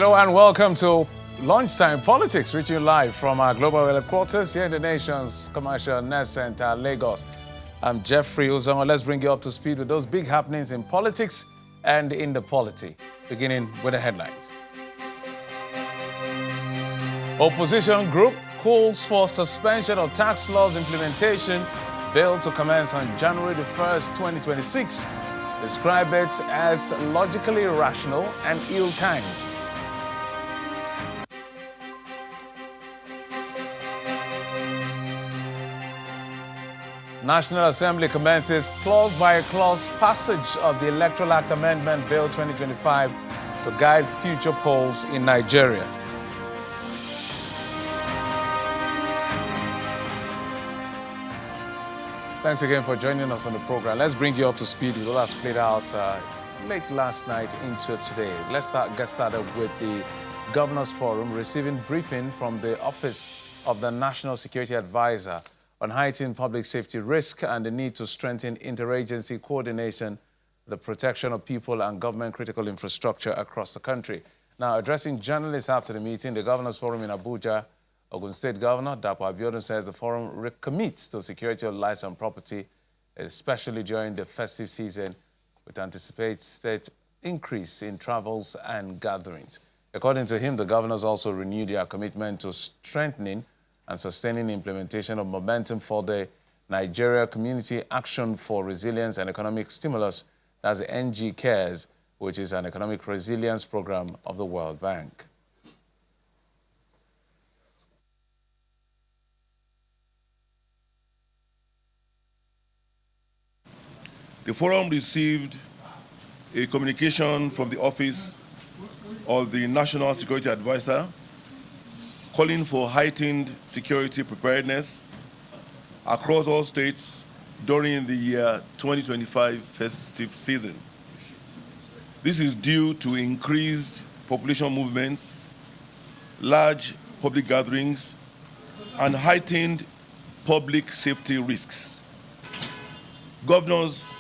Hello and welcome to Lunchtime Politics, reaching you live from our global headquarters here in the nation's commercial nerve center, Lagos. I'm Jeffrey Uzoma. Let's bring you up to speed with those big happenings in politics and in the polity, beginning with the headlines. Opposition group calls for suspension of tax laws implementation bill to commence on January the 1st, 2026. Describe it as logically irrational and ill-timed. National Assembly commences clause-by-clause passage of the Electoral Act Amendment Bill 2025 to guide future polls in Nigeria. Thanks again for joining us on the program. Let's bring you up to speed with what has played out late last night into today. Let's get started with the Governors Forum receiving briefing from the Office of the National Security Advisor on heightened public safety risk and the need to strengthen interagency coordination, the protection of people and government critical infrastructure across the country. Now, addressing journalists after the meeting, the Governors Forum in Abuja, Ogun State Governor Dapo Abiodun says the forum recommits to security of lives and property, especially during the festive season, with anticipated increase in travels and gatherings. According to him, the governors also renewed their commitment to strengthening and sustaining implementation of momentum for the Nigeria Community Action for Resilience and Economic Stimulus, that's the NG Cares, which is an economic resilience program of the World Bank. The forum received a communication from the Office of the National Security Advisor calling for heightened security preparedness across all states during the year 2025 festive season. This is due to increased population movements, large public gatherings, and heightened public safety risks. Governors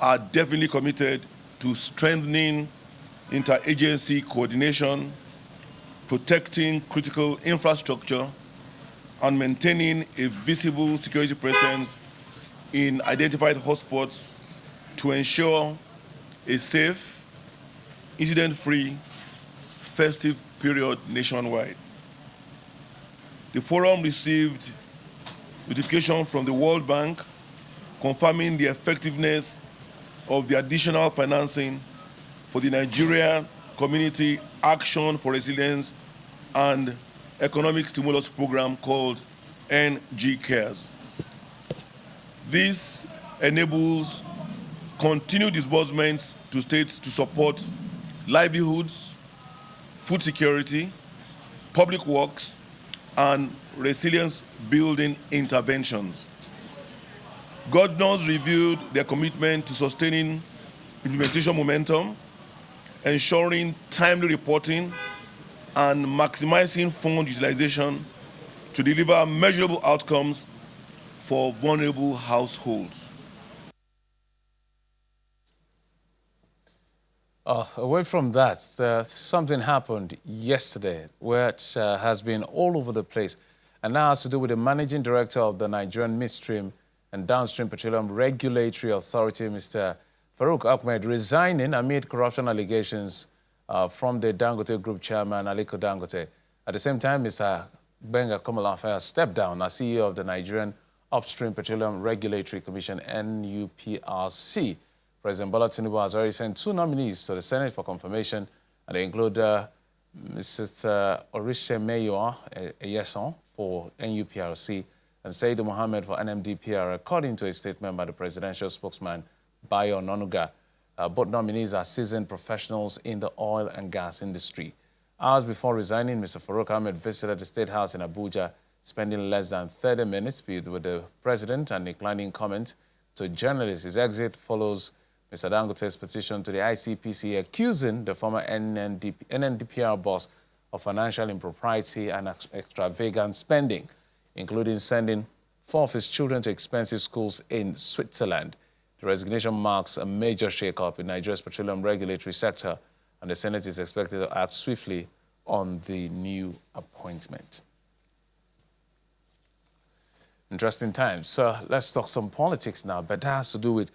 are definitely committed to strengthening interagency coordination, protecting critical infrastructure, and maintaining a visible security presence in identified hotspots to ensure a safe, incident-free, festive period nationwide. The forum received notification from the World Bank confirming the effectiveness of the additional financing for the Nigeria Community Action for Resilience and Economic Stimulus Program called NG Cares. This enables continued disbursements to states to support livelihoods, food security, public works, and resilience building interventions. Governors reviewed their commitment to sustaining implementation momentum, ensuring timely reporting, and maximizing fund utilization to deliver measurable outcomes for vulnerable households. Away from that, something happened yesterday which has been all over the place, and that has to do with the managing director of the Nigerian Midstream and Downstream Petroleum Regulatory Authority, Mr. Farouk Ahmed, resigning amid corruption allegations from the Dangote Group chairman, Aliko Dangote. At the same time, Mr. Benga Komolafe stepped down as CEO of the Nigerian Upstream Petroleum Regulatory Commission, NUPRC. President Bola Tinubu has already sent two nominees to the Senate for confirmation, and they include Mrs. Orishemeyo Eyeson for NUPRC and Saidu Mohammed for NMDPR, according to a statement by the presidential spokesman, Bayo Ononuga. Both nominees are seasoned professionals in the oil and gas industry. Hours before resigning, Mr. Farouk Ahmed visited the State House in Abuja, spending less than 30 minutes with the president and declining comment to journalists. His exit follows Mr. Dangote's petition to the ICPC accusing the former NNDPR boss of financial impropriety and extravagant spending, including sending 4 of his children to expensive schools in Switzerland. The resignation marks a major shakeup in Nigeria's petroleum regulatory sector and the Senate is expected to act swiftly on the new appointment. Interesting times. So let's talk some politics now, but that has to do with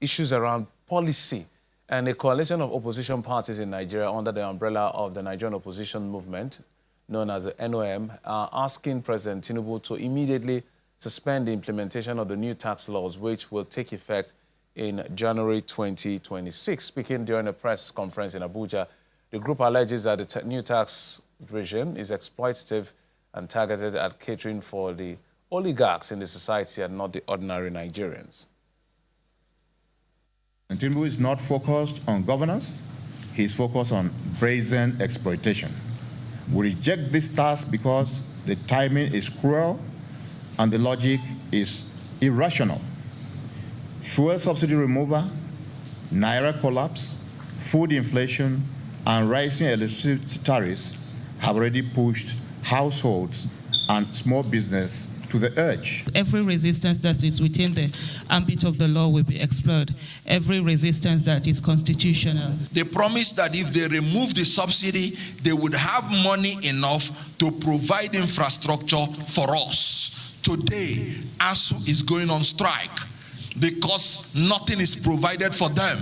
issues around policy. And a coalition of opposition parties in Nigeria under the umbrella of the Nigerian Opposition Movement, known as the NOM, are asking President Tinubu to immediately suspend the implementation of the new tax laws, which will take effect in January 2026. Speaking during a press conference in Abuja, the group alleges that the new tax regime is exploitative and targeted at catering for the oligarchs in the society and not the ordinary Nigerians. And Tinubu is not focused on governance, he's focused on brazen exploitation. We reject this task because the timing is cruel and the logic is irrational. Fuel subsidy removal, naira collapse, food inflation, and rising electricity tariffs have already pushed households and small business to the edge. Every resistance that is within the ambit of the law will be explored. Every resistance that is constitutional. They promised that if they remove the subsidy, they would have money enough to provide infrastructure for us. Today, ASU is going on strike because nothing is provided for them,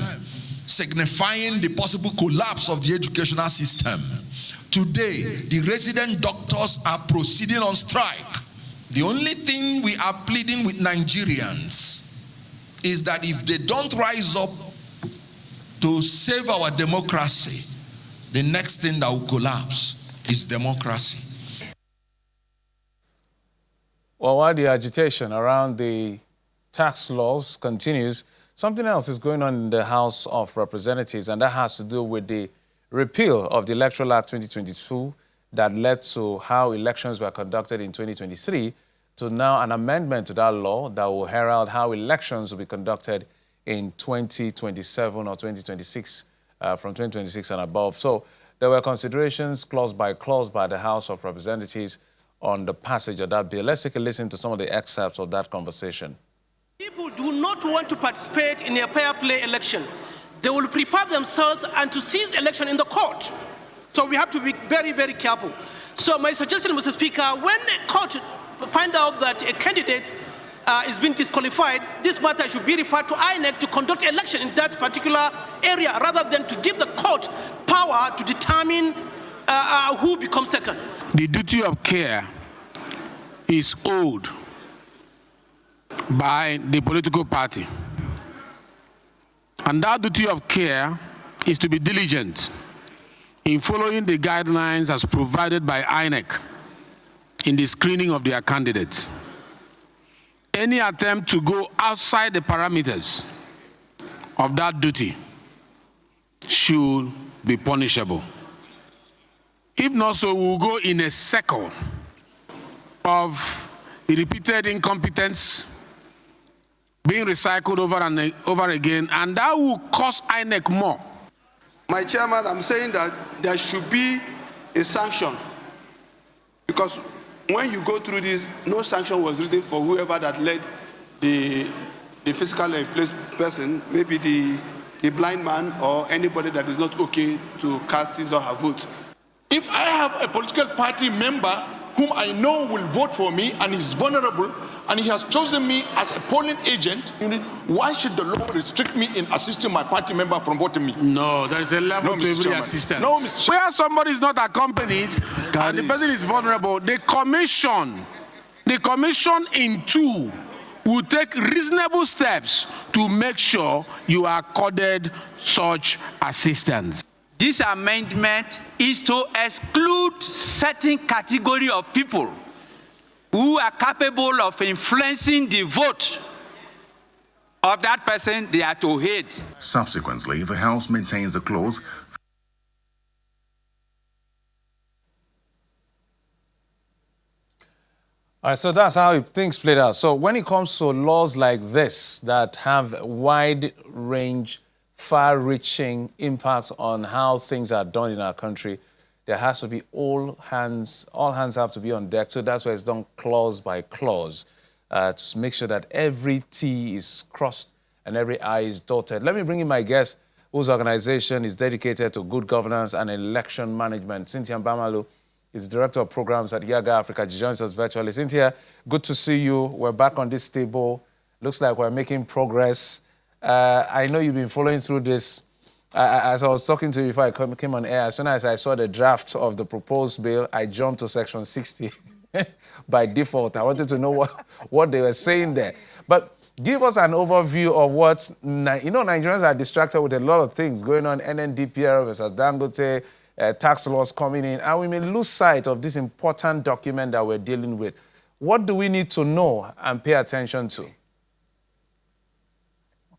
signifying the possible collapse of the educational system. Today, the resident doctors are proceeding on strike. The only thing we are pleading with Nigerians is that if they don't rise up to save our democracy, the next thing that will collapse is democracy. Well, while the agitation around the tax laws continues, something else is going on in the House of Representatives, and that has to do with the repeal of the Electoral Act 2022 that led to how elections were conducted in 2023 to now an amendment to that law that will herald how elections will be conducted in 2027 or 2026, from 2026 and above. So there were considerations clause by the House of Representatives on the passage of that bill. Let's take a listen to some of the excerpts of that conversation. People do not want to participate in a fair play election. They will prepare themselves and to seize election in the court. So we have to be very, very careful. So my suggestion, Mr. Speaker, when a court find out that a candidate is being disqualified, this matter should be referred to INEC to conduct election in that particular area, rather than to give the court power to determine who becomes second. The duty of care is owed by the political party. And that duty of care is to be diligent in following the guidelines as provided by INEC in the screening of their candidates. Any attempt to go outside the parameters of that duty should be punishable. If not so, we'll go in a circle of repeated incompetence being recycled over and over again, and that will cost INEC more. My chairman, I'm saying that there should be a sanction, because when you go through this, no sanction was written for whoever that led the physically placed person, maybe the blind man or anybody that is not okay to cast his or her vote. If I have a political party member whom I know will vote for me and is vulnerable, and he has chosen me as a polling agent, why should the law restrict me in assisting my party member from voting me? No, there is a level to every assistance. No, Mr. Where somebody is not accompanied and the person is vulnerable, the commission in two will take reasonable steps to make sure you are accorded such assistance. This amendment is to exclude certain category of people who are capable of influencing the vote of that person they are to hate. Subsequently, the House maintains the clause. All right, so that's how things played out. So when it comes to laws like this that have wide-range, far-reaching impacts on how things are done in our country, there has to be all hands have to be on deck. So that's why it's done clause by clause to make sure that every T is crossed and every I is dotted. Let me bring in my guest, whose organization is dedicated to good governance and election management. Cynthia Mbamalu is Director of Programs at YIAGA Africa. She joins us virtually. Cynthia, good to see you. We're back on this table. Looks like we're making progress. I know you've been following through this. As I was talking to you before I came on air, as soon as I saw the draft of the proposed bill, I jumped to Section 60 by default. I wanted to know what they were saying there. But give us an overview of what, Nigerians are distracted with a lot of things going on, NNDPR versus Dangote, tax laws coming in, and we may lose sight of this important document that we're dealing with. What do we need to know and pay attention to?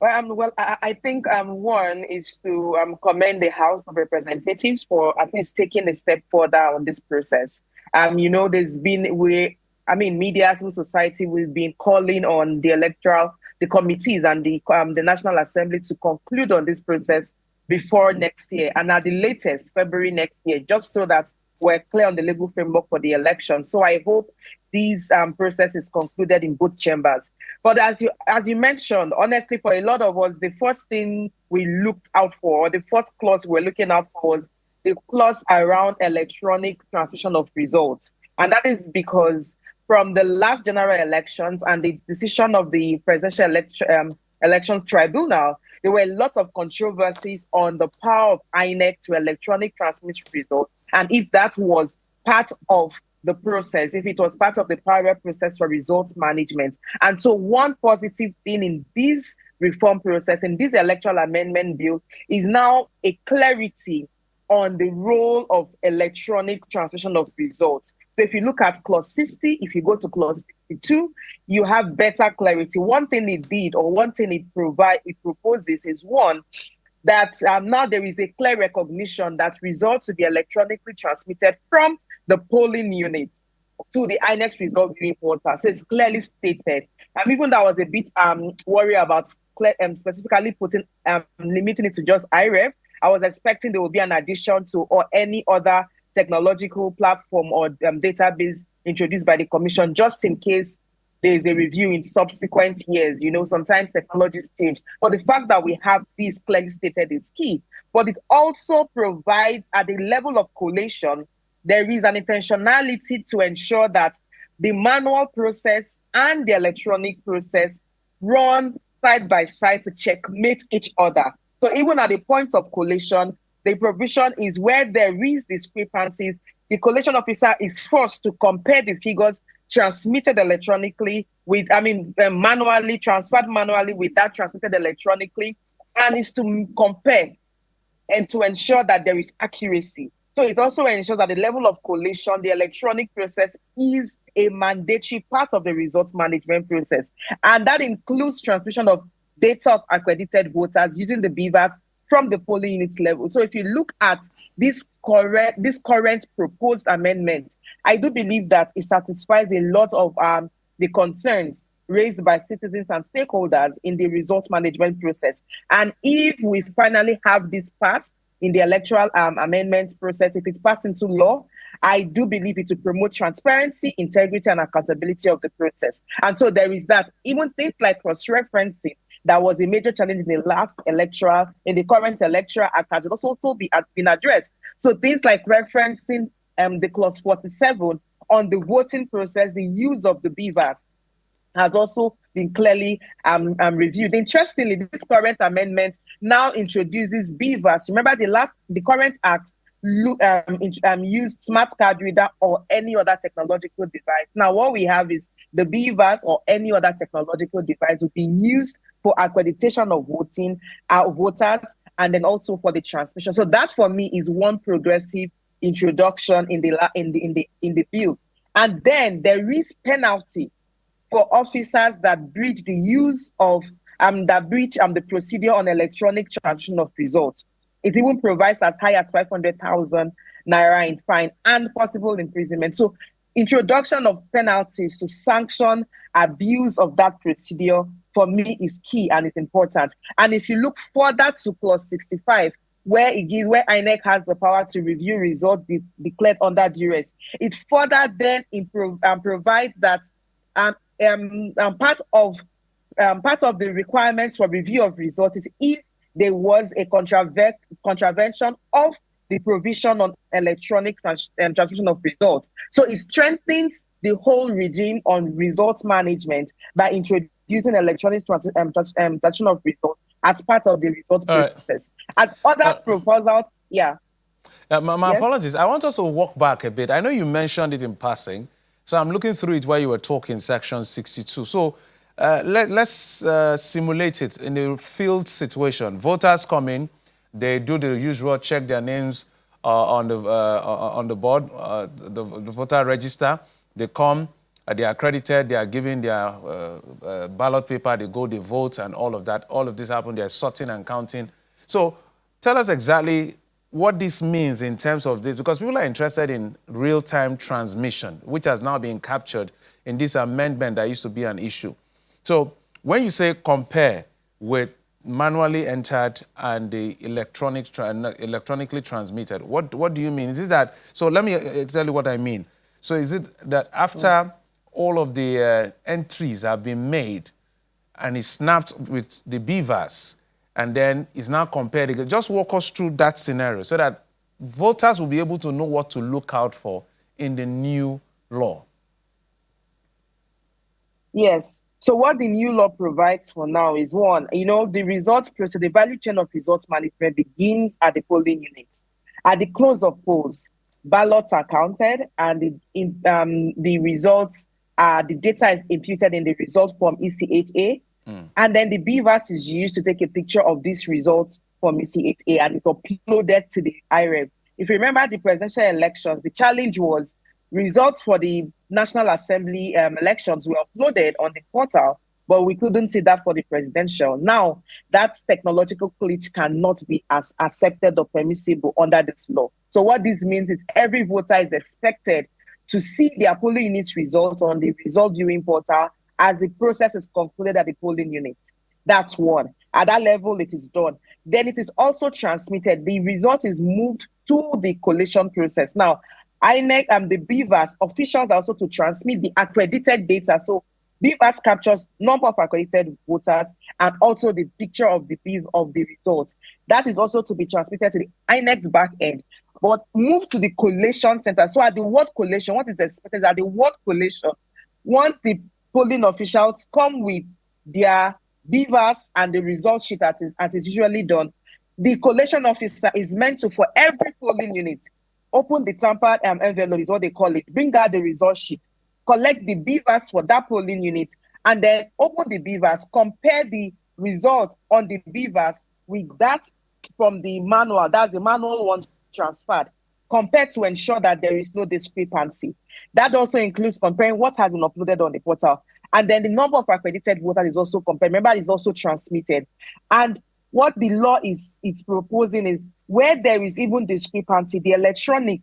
Well, I think one is to commend the House of Representatives for at least taking a step further on this process. There's been, media, civil society, we've been calling on the committees and the National Assembly to conclude on this process before next year, and at the latest, February next year, just so that we're clear on the legal framework for the election. So I hope this process is concluded in both chambers. But as you mentioned, honestly, for a lot of us, the first thing we looked out for, or the first clause we're looking out for, was the clause around electronic transmission of results. And that is because from the last general elections and the decision of the Presidential Elections Tribunal, there were lots of controversies on the power of INEC to electronic transmit results, and if that was part of the process, if it was part of the parallel process for results management. And so one positive thing in this reform process, in this electoral amendment bill, is now a clarity on the role of electronic transmission of results. So if you look at clause 60, if you go to clause 62, you have better clarity. One thing it did, or one thing it proposes, is one, that now there is a clear recognition that results will be electronically transmitted from the polling unit to the INEC result viewing portal. So it's clearly stated. Even though I was a bit worried about specifically limiting it to just IREF, I was expecting there will be an addition to or any other technological platform or database introduced by the Commission, just in case there is a review in subsequent years. Sometimes technologies change. But the fact that we have this clearly stated is key. But it also provides, at the level of collation, there is an intentionality to ensure that the manual process and the electronic process run side by side to checkmate each other. So even at the point of collation, the provision is where there is discrepancies, the collation officer is forced to compare the figures transmitted electronically with, manually, transferred manually with that transmitted electronically, and is to compare and to ensure that there is accuracy. So it also ensures that the level of collation, the electronic process, is a mandatory part of the results management process. And that includes transmission of data of accredited voters using the BVAS from the polling unit level. So if you look at this current proposed amendment, I do believe that it satisfies a lot of the concerns raised by citizens and stakeholders in the results management process. And if we finally have this passed in the electoral amendment process, if it's passed into law, I do believe it will promote transparency, integrity, and accountability of the process. And so there is that. Even things like cross-referencing, that was a major challenge in the current electoral act, has also been addressed. So things like referencing the clause 47 on the voting process, the use of the BVAS, has also been clearly reviewed. Interestingly, this current amendment now introduces BVAS. Remember, the current act used smart card reader or any other technological device. Now, what we have is the BVAS or any other technological device will be used for accreditation of voters, and then also for the transmission. So that, for me, is one progressive introduction in the bill. And then there is penalty for officers that breach the use of the procedure on electronic transmission of results. It even provides as high as 500,000 naira in fine and possible imprisonment. So introduction of penalties to sanction abuse of that procedure, for me, is key and is important. And if you look further to clause 65, where INEC has the power to review results declared under duress, it further then provides that part of the requirements for review of results is if there was a contravention of the provision on electronic transmission of results. So it strengthens the whole regime on results management by introducing electronic transmission of results as part of the results process. And other proposals, yeah. My apologies. I want us to walk back a bit. I know you mentioned it in passing, so I'm looking through it while you were talking, section 62. So let's simulate it in a field situation. Voters come in, they do the usual, check their names on the board, the voter register. They come, they are accredited, they are given their ballot paper, they go, they vote, and all of that. All of this happened. They're sorting and counting. So tell us exactly what this means in terms of this, because people are interested in real-time transmission, which has now been captured in this amendment that used to be an issue. So when you say compare with manually entered and the electronically transmitted, what do you mean? Is it that, so let me tell you what I mean. So is it that after all of the entries have been made and it's snapped with the beavers, and then it's now compared again? Just walk us through that scenario so that voters will be able to know what to look out for in the new law. Yes. So what the new law provides for now is, one, the results process, the value chain of results management begins at the polling units. At the close of polls, ballots are counted and the results, the data is imputed in the result form EC8A. And then the BVAS is used to take a picture of these results from EC8A and it's uploaded to the IREV. If you remember the presidential elections, the challenge was results for the National Assembly elections were uploaded on the portal, but we couldn't see that for the presidential. Now, that technological glitch cannot be as accepted or permissible under this law. So what this means is every voter is expected to see their polling unit's results on the result viewing portal as the process is concluded at the polling unit. That's one. At that level, it is done. Then it is also transmitted. The result is moved to the collation process. Now, INEC and the BVAS officials are also to transmit the accredited data. So BVAS captures number of accredited voters and also the picture of the results. That is also to be transmitted to the INEC's back end, but move to the collation center. So at the word collation, what is expected is at the word collation, once the polling officials come with their BVAS and the result sheet as is usually done, the collation officer is meant to, for every polling unit, open the tampered envelope, is what they call it, bring out the result sheet, collect the BVAS for that polling unit, and then open the BVAS, compare the result on the BVAS with that from the manual, that's the manual one transferred, compare to ensure that there is no discrepancy. That also includes comparing what has been uploaded on the portal. And then the number of accredited voters is also compared. Remember, it's also transmitted. And what the law is proposing is where there is even discrepancy, the electronic,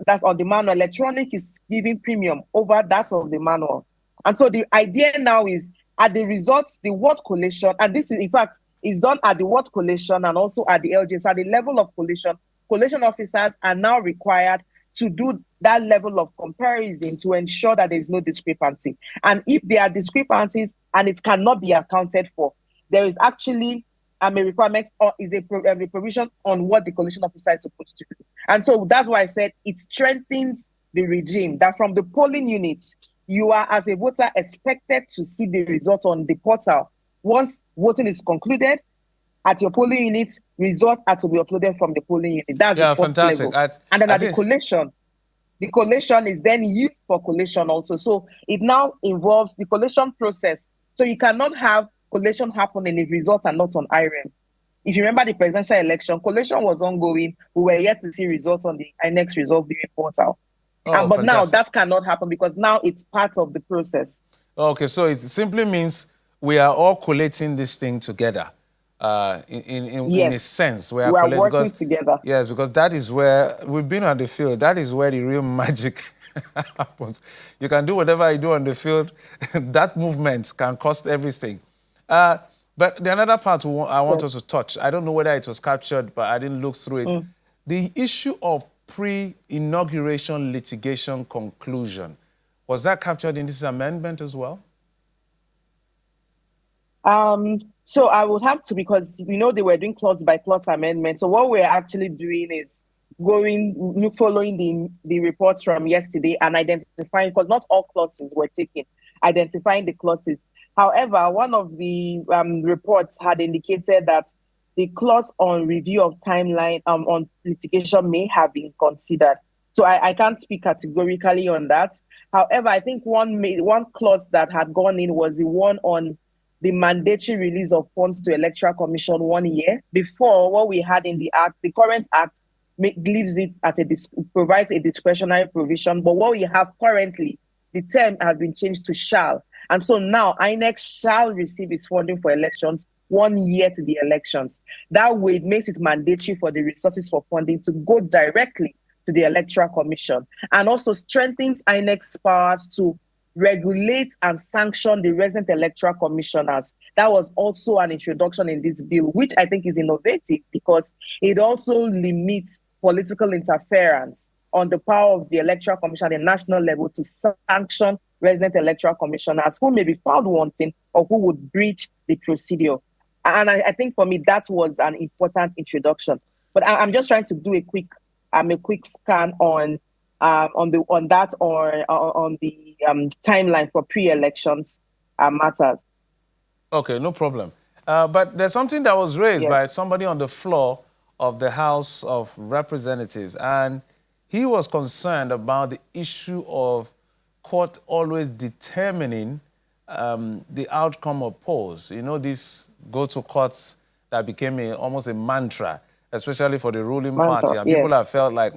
that's on the manual, electronic is giving premium over that of the manual. And so the idea now is at the results, the word collation, and this is in fact is done at the word collation and also at the LG. So at the level of collation officers are now required to do that level of comparison to ensure that there is no discrepancy. And if there are discrepancies and it cannot be accounted for, there is actually a requirement or is a provision on what the collation officer is supposed to do. And so that's why I said it strengthens the regime that from the polling unit, you are as a voter expected to see the result on the portal. Once voting is concluded, at your polling unit, results are to be uploaded from the polling unit. That's the first level. And then at the collation is then used for collation also. So it now involves the collation process. So you cannot have collation happen and the results are not on IREM. If you remember the presidential election, collation was ongoing. We were yet to see results on the INEX result viewing portal. But now that cannot happen because now it's part of the process. Okay, so it simply means we are all collating this thing together. In a sense, we are working together. Yes, because that is where we've been on the field. That is where the real magic happens. You can do whatever you do on the field. That movement can cost everything. But the another part I want us to touch, I don't know whether it was captured, but I didn't look through it. The issue of pre-inauguration litigation conclusion, was that captured in this amendment as well? So I would have to, because they were doing clause by clause amendment. So what we're actually doing is following the reports from yesterday and identifying, because not all clauses were taken, identifying the clauses. However, one of the reports had indicated that the clause on review of timeline on litigation may have been considered. So I can't speak categorically on that. However, I think one clause that had gone in was the one on the mandatory release of funds to Electoral Commission 1 year. Before, what we had in the Act, the current Act leaves it at provides a discretionary provision, but what we have currently, the term has been changed to shall. And so now INEC shall receive its funding for elections 1 year to the elections. That way, it makes it mandatory for the resources for funding to go directly to the Electoral Commission, and also strengthens INEC's powers to regulate and sanction the resident electoral commissioners. That was also an introduction in this bill, which I think is innovative because it also limits political interference on the power of the Electoral Commission at the national level to sanction resident electoral commissioners who may be found wanting or who would breach the procedure. And I think for me, that was an important introduction. But I'm just trying to do a quick scan on the timeline for pre-elections matters. Okay, no problem. But there's something that was raised by Yes. somebody on the floor of the House of Representatives, and he was concerned about the issue of court always determining the outcome of polls. These go-to courts that became almost a mantra, especially for the ruling party. And people have felt like,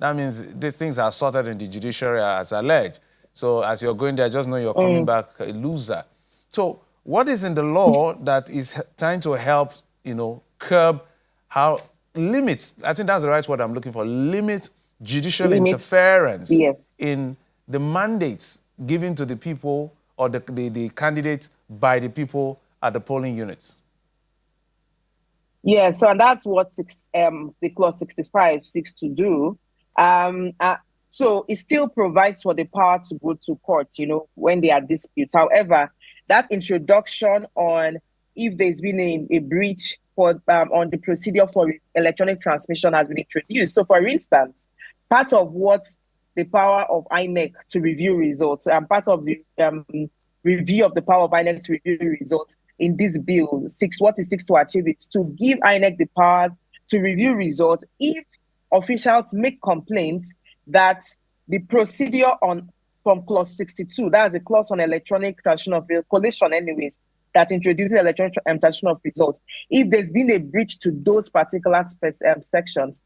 that means these things are sorted in the judiciary as alleged. So as you're going there, just know you're coming back a loser. So what is in the law that is trying to help, curb how limits, I think that's the right word I'm looking for, limit judicial interference in the mandates given to the people or the candidate by the people at the polling units? Yeah, so and that's what the clause 65 seeks to do. So it still provides for the power to go to court, when there are disputes. However, that introduction on if there's been a breach on the procedure for electronic transmission has been introduced. So, for instance, part of what the power of INEC to review results, and part of the review of the power of INEC to review results in this bill, what it seeks to achieve is to give INEC the power to review results if officials make complaints that the procedure from clause 62, that's a clause on electronic transmission of collation anyways, that introduces electronic transmission of results. If there's been a breach to those particular sections,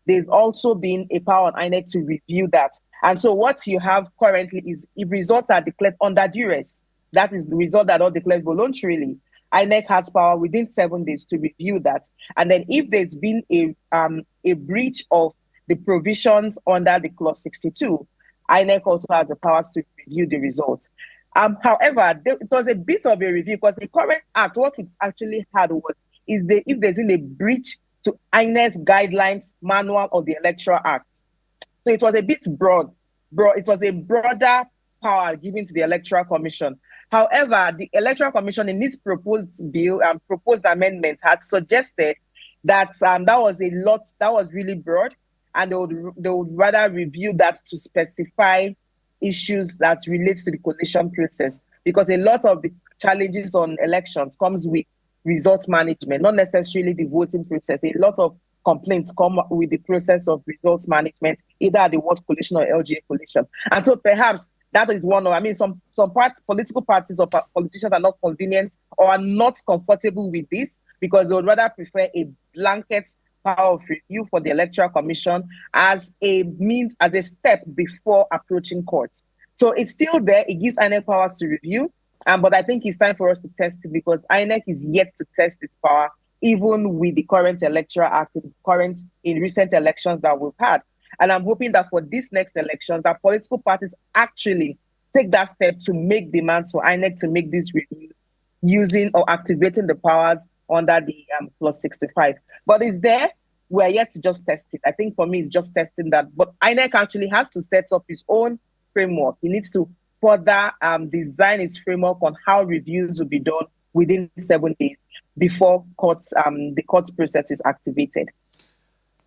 there's also been a power on INEC to review that. And so what you have currently is if results are declared under duress, that is the result that are declared voluntarily, INEC has power within 7 days to review that. And then if there's been a breach of the provisions under the clause 62, INEC also has the powers to review the results. However, it was a bit of a review because the current act, what it actually had was, if there's been a breach to INEC's guidelines manual of the Electoral Act. So it was a bit broad. It was a broader power given to the Electoral Commission. However, the Electoral Commission in this proposed bill and proposed amendment had suggested that that was really broad, and they would rather review that to specify issues that relate to the collation process, because a lot of the challenges on elections comes with results management, not necessarily the voting process. A lot of complaints come with the process of results management, either at the ward collation or LGA collation. And so perhaps that is one of, some political parties or politicians are not convenient or are not comfortable with this because they would rather prefer a blanket power of review for the Electoral Commission as a step before approaching courts. So it's still there. It gives INEC powers to review, but I think it's time for us to test it because INEC is yet to test its power, even with the current Electoral Act in recent elections that we've had. And I'm hoping that for this next elections, our political parties actually take that step to make demands for INEC to make this review using or activating the powers under the clause 65. But it's there. We're yet to just test it. I think for me, it's just testing that. But INEC actually has to set up its own framework. It needs to further design its framework on how reviews will be done within 7 days before the court process is activated.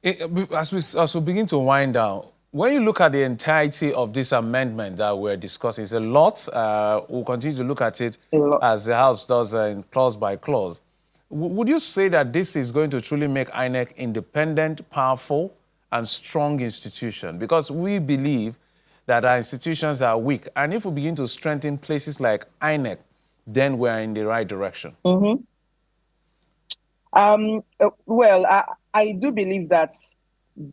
As we also begin to wind down, when you look at the entirety of this amendment that we're discussing, it's a lot. We'll continue to look at it as the House does in clause by clause. Would you say that this is going to truly make INEC independent, powerful, and strong institution? Because we believe that our institutions are weak. And if we begin to strengthen places like INEC, then we're in the right direction. Well, I do believe that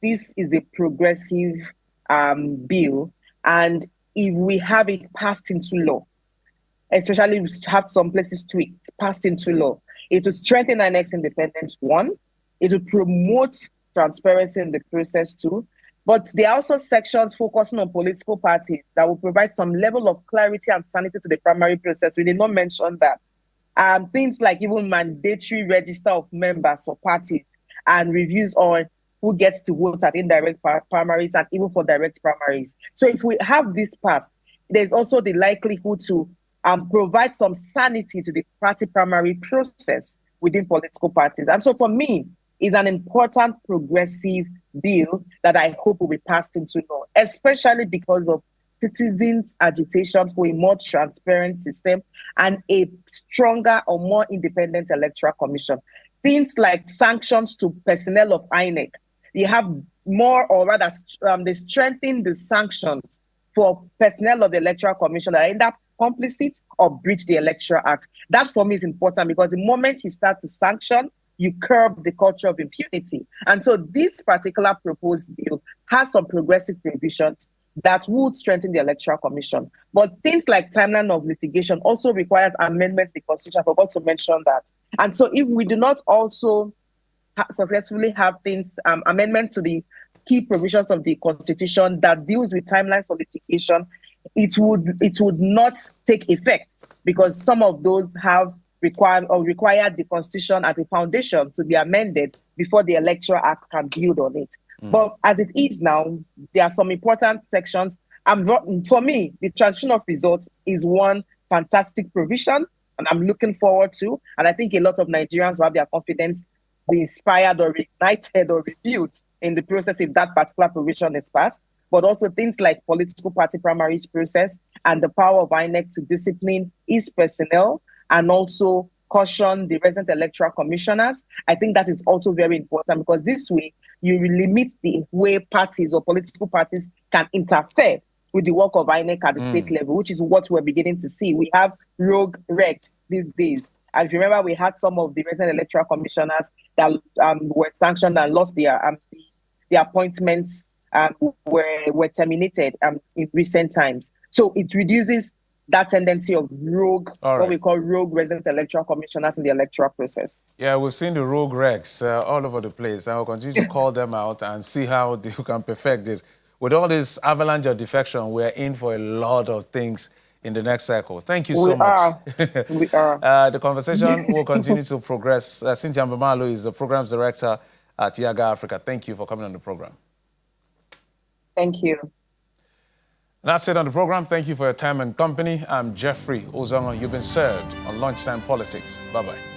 this is a progressive bill, and if we have it passed into law, especially if we have some places tweaked, passed into law, it will strengthen INEC's independence, one. It will promote transparency in the process, too. But there are also sections focusing on political parties that will provide some level of clarity and sanity to the primary process. We did not mention that. Things like even mandatory register of members for parties and reviews on who gets to vote at indirect primaries and even for direct primaries. So if we have this passed, there's also the likelihood to provide some sanity to the party primary process within political parties. And so for me, it's an important progressive bill that I hope will be passed into law, especially because of citizens' agitation for a more transparent system and a stronger or more independent electoral commission. Things like sanctions to personnel of INEC. You have more, or rather, they strengthen the sanctions for personnel of the electoral commission that end up complicit or breach the Electoral Act. That for me is important because the moment you start to sanction, you curb the culture of impunity. And so this particular proposed bill has some progressive provisions that would strengthen the Electoral Commission. But things like timeline of litigation also requires amendments to the Constitution. I forgot to mention that. And so if we do not also successfully have things, amendments to the key provisions of the Constitution that deals with timelines for litigation, it would not take effect because some of those have required the Constitution as a foundation to be amended before the Electoral Act can build on it. But as it is now, there are some important sections. For me, the transition of results is one fantastic provision, and I'm looking forward to. And I think a lot of Nigerians will have their confidence be inspired or reignited or rebuilt in the process if that particular provision is passed. But also things like political party primaries process and the power of INEC to discipline its personnel and also caution the resident electoral commissioners. I think that is also very important because this way you will limit the way parties or political parties can interfere with the work of INEC at the state level, which is what we're beginning to see. We have rogue regs these days. And if you remember, we had some of the resident electoral commissioners that were sanctioned and lost their appointments were terminated in recent times. So it reduces that tendency of rogue, what we call rogue resident electoral commissioners in the electoral process. Yeah, we've seen the rogue regs all over the place, and we'll continue to call them out and see how you can perfect this. With all this avalanche of defection, we're in for a lot of things in the next cycle. Thank you so much. We are. The conversation will continue to progress. Cynthia Mbamalu is the Programs Director at YIAGA Africa. Thank you for coming on the program. Thank you. And that's it on the program. Thank you for your time and company. I'm Jeffrey Ozongo. You've been served on Lunchtime Politics. Bye-bye.